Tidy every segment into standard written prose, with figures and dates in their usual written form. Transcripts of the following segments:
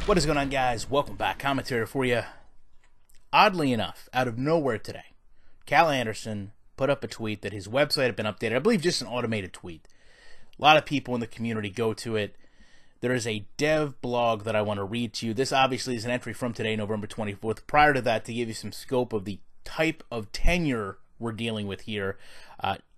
What is going on, guys? Welcome back. Commentary for you. Oddly enough, out of nowhere today, Cal Anderson put up a tweet that his website had been updated. I believe just an automated tweet. A lot of people in the community go to it. There is a dev blog that I want to read to you. This obviously is an entry from today, November 24th. Prior to that, to give you some scope of the type of tenure we're dealing with here,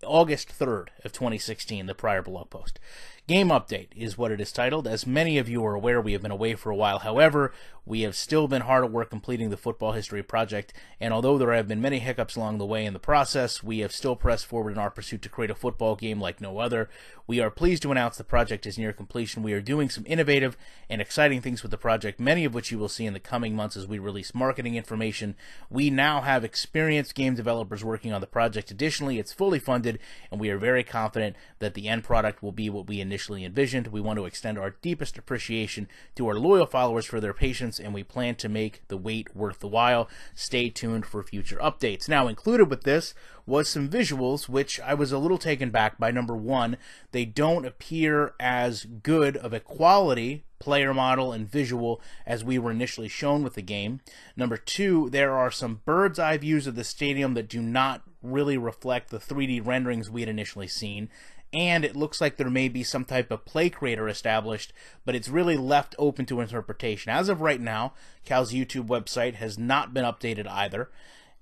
August 3rd of 2016, the prior blog post. Game update is what it is titled. As many of you are aware, we have been away for a while. However, we have still been hard at work completing the Football History Project, and although there have been many hiccups along the way in the process, we have still pressed forward in our pursuit to create a football game like no other. We are pleased to announce the project is near completion. We are doing some innovative and exciting things with the project, many of which you will see in the coming months as we release marketing information. We now have experienced game developers working on the project. Additionally, it's fully funded, and we are very confident that the end product will be what we initially envisioned. We want to extend our deepest appreciation to our loyal followers for their patience, and we plan to make the wait worth the while. Stay tuned for future updates. Now, included with this was some visuals, which I was a little taken back by. Number one, they don't appear as good of a quality player model and visual as we were initially shown with the game. Number two, there are some bird's eye views of the stadium that do not really reflect the 3D renderings we had initially seen. And it looks like there may be some type of play creator established, but it's really left open to interpretation. As of right now, Cal's YouTube website has not been updated either.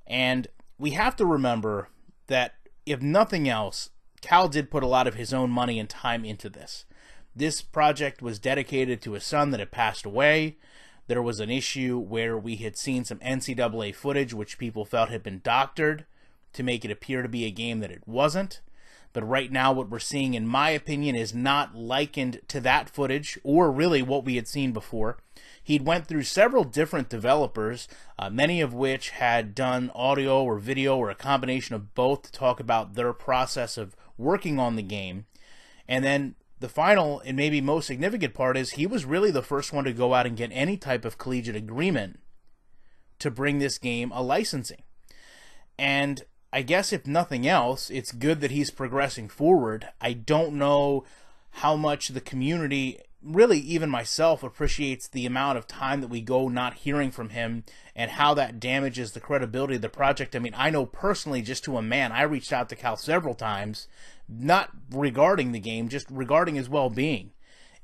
And we have to remember that, if nothing else, Cal did put a lot of his own money and time into this. This project was dedicated to a son that had passed away. There was an issue where we had seen some NCAA footage which people felt had been doctored to make it appear to be a game that it wasn't. But right now what we're seeing, in my opinion, is not likened to that footage or really what we had seen before. He'd went through several different developers, many of which had done audio or video or a combination of both to talk about their process of working on the game. And then the final and maybe most significant part is he was really the first one to go out and get any type of collegiate agreement to bring this game a licensing. And I guess if nothing else, it's good that he's progressing forward. I don't know how much the community, really even myself, appreciates the amount of time that we go not hearing from him and how that damages the credibility of the project. I mean, I know personally, just to a man, I reached out to Cal several times, not regarding the game, just regarding his well-being,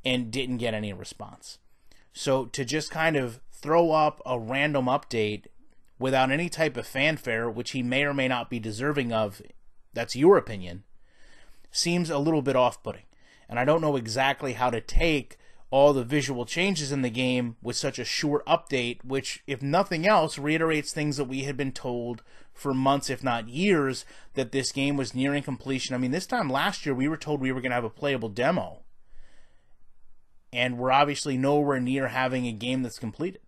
and didn't get any response. So to just kind of throw up a random update without any type of fanfare, which he may or may not be deserving of, that's your opinion, seems a little bit off-putting. And I don't know exactly how to take all the visual changes in the game with such a short update, which, if nothing else, reiterates things that we had been told for months, if not years, that this game was nearing completion. I mean, this time last year, we were told we were going to have a playable demo. And we're obviously nowhere near having a game that's completed.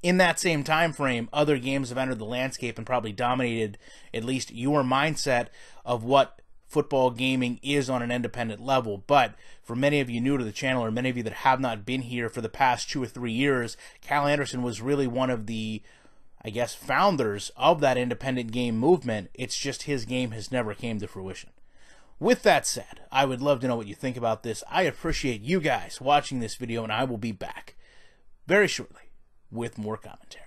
In that same time frame, other games have entered the landscape and probably dominated at least your mindset of what football gaming is on an independent level. But for many of you new to the channel, or many of you that have not been here for the past 2 or 3 years, Cal Anderson was really one of the, I guess, founders of that independent game movement. It's just his game has never came to fruition. With that said, I would love to know what you think about this. I appreciate you guys watching this video, and I will be back very shortly with more commentary.